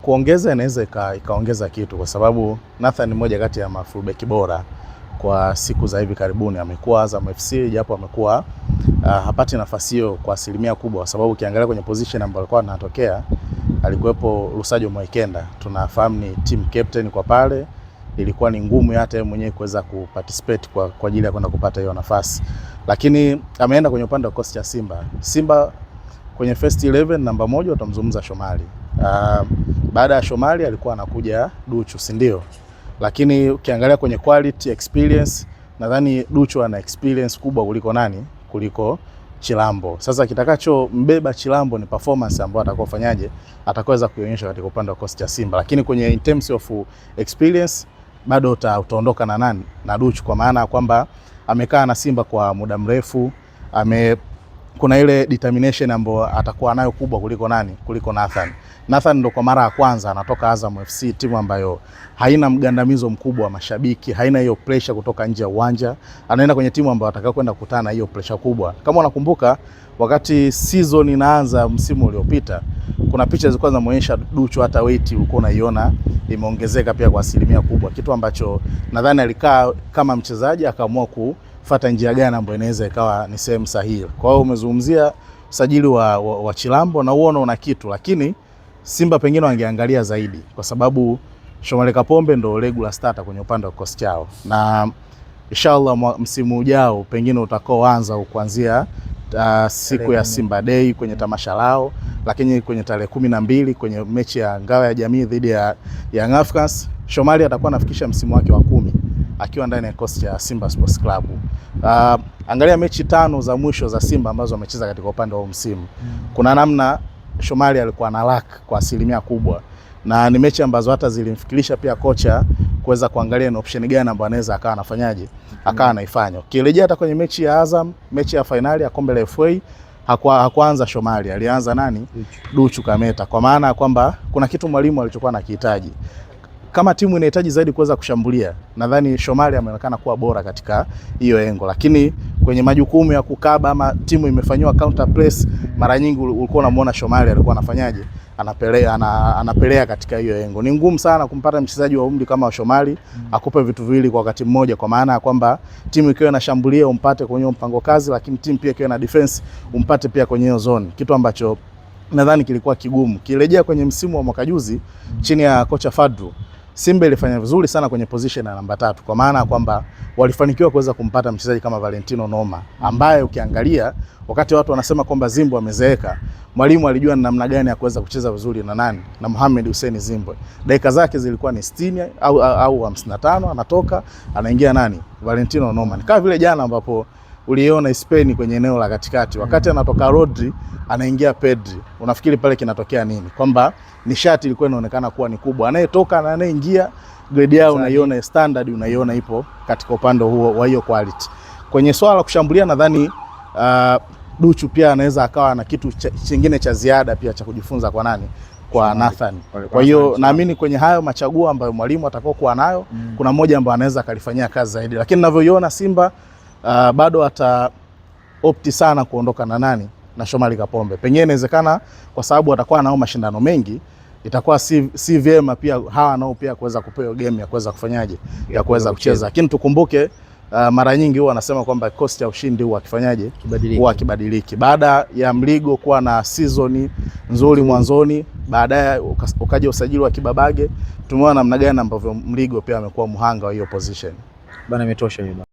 Kuongeza inaweza ikaongeza kitu, kwa sababu Nathan ni mmoja kati ya mafullback bora kwa siku za hivi karibuni. Amekuwa Azam FC japo amekuwa hapati nafasi hiyo kwa asilimia kubwa, kwa sababu ukiangalia kwenye position ambayo alikuwa anatokea alikuwepo Lusajo Mwikenda. Tunafahamu ni team captain kwa pale, ilikuwa ni ngumu hata yeye mwenyewe kuweza kuparticipate kwa ajili ya kwenda kupata hiyo nafasi. Lakini ameenda kwenye upande wa kosi cha Simba kwenye first 11 namba 1 utamzungumza Shomari. Baada ya Shomari alikuwa anakuja Duchu, si ndio? Lakini ukiangalia kwenye quality experience, nadhani Duchu ana experience kubwa kuliko nani? Kuliko Chilambo. Sasa kitakacho mbeba Chilambo ni performance ambayo atakayofanyaje, atakaweza kuionyesha katika upande wa kosi cha Simba. Lakini kwenye in terms of experience bado utaondoka na nani? Na Duchu, kwa maana kwamba amekaa na Simba kwa muda mrefu, kuna ile determination ambayo atakuwa nayo kubwa kuliko nani? Kuliko Nathan. Nathan ndo kwa mara ya kwanza anatoka Azam FC, timu ambayo haina mgandamizo mkubwa wa mashabiki, haina hiyo pressure kutoka nje ya uwanja. Anaenda kwenye timu ambayo atakao kwenda kukutana na hiyo pressure kubwa. Kama unakumbuka wakati season inaanza msimu uliopita, kuna picha zilikuwa zinaonyesha Duchu hata weight ulikuwa unaiona imeongezeka pia kwa asilimia kubwa, kitu ambacho nadhani alikaa kama mchezaji akaamua kufuata njia gani ambayo inaweza ikawa ni sehemu sahihi. Kwa hiyo umezungumzia usajili wa Chilambo na uone una kitu, lakini Simba pengine wangeangalia zaidi, kwa sababu Shomari Kapombe ndo regular starter kwenye upande wa kosi chao, na inshallah msimu ujao pengine utakaoanza kuanzia siku ya Simba Day kwenye tamasha lao, lakini kwenye tarehe 12 kwenye mechi ya Ngao ya Jamii dhidi ya Young Africans, Shomari atakuwa anafikisha msimu wake wa 10 akiwa ndani ya kosi cha Simba Sports Club. Angalia mechi 5 za mwisho za Simba ambazo wamecheza katika upande wa msimu. Kuna namna Shomari alikuwa na lack kwa asilimia kubwa, na ni mechi ambazo hata zilimfikirisha pia kocha kuweza kuangalia ni option gani ambayo anaweza akawa anafanyaje, akawa anaifanya. Ukirejea hata kwenye mechi ya Azam, mechi ya finali ya kombe la FA, hakuanza Shomari, alianza nani? Duchu Kameta, kwa maana kwamba kuna kitu mwalimu alichokuwa anakihitaji. Kama timu inahitaji zaidi kuweza kushambulia, nadhani Shomari ameonekana kuwa bora katika hiyo engo, lakini kwenye majukumu ya kukaba ama timu imefanywa counter press, mara nyingi ulikuwa unamuona Shomari alikuwa anafanyaje, anapelea katika hiyo engo. Ni ngumu sana kumpata mchezaji wa umri kama Shomari akupe vitu viwili kwa wakati mmoja, kwa maana ya kwamba timu ikiwa inashambulia umpate kwenye mpango kazi, lakini timu pia ikiwa na defense umpate pia kwenye hiyo zone, kitu ambacho nadhani kilikuwa kigumu. Kirejea kwenye msimu wa mwaka juzi chini ya kocha Fadru, Simba ilifanya vizuri sana kwenye position ya namba 3, kwa maana kwamba walifanikiwa kuweza kumpata mchezaji kama Valentino Noma, ambaye ukiangalia wakati watu wanasema kwamba Zimbo amezeeka, mwalimu alijua ni namna gani ya kuweza kucheza vizuri na nani? Na Mohamed Hussein Zimbo. Dakika zake zilikuwa ni 60 au 55, anatoka anaingia nani? Valentino Noma. Ni kama vile jana ambapo uliona Spain kwenye eneo la katikati, wakati anatoka Rodri anaingia Pedri, unafikiri pale kinatokea nini? Kwamba nishati ilikuwa inaonekana kuwa ni kubwa, anayetoka na anayeingia grade yao unaiona, standard unaiona ipo katika upande huo wa hiyo quality. Kwenye swala la kushambulia nadhani Duchu pia anaweza akawa na kitu kingine cha ziada pia cha kujifunza kwa nani? Kwa Nathan. Kwa hiyo naamini kwenye hayo machaguo ambayo mwalimu atakao kuwa nayo, kuna mmoja ambaye anaweza kalifanyia kazi zaidi, lakini ninavyoiona Simba bado ata opti sana kuondoka na nani? Na Shomari Kapombe. Pengine inawezekana kwa sababu atakuwa nao mashindano mengi, itakuwa si vyema pia hawa nao pia kuweza kupewa game ya kuweza kufanyaje, ya kuweza kucheza. Lakini tukumbuke mara nyingi huwa anasema kwamba kosi cha ushindi huwa akifanyaje, huwa kibadiliki. Baada ya Mligo kuwa na season nzuri mwanzoni, baadaye ukaja usajili wa Kibabage, tumeona namna gani ambavyo Mligo pia amekuwa muhanga wa hiyo position. Bana, imetosha hiyo.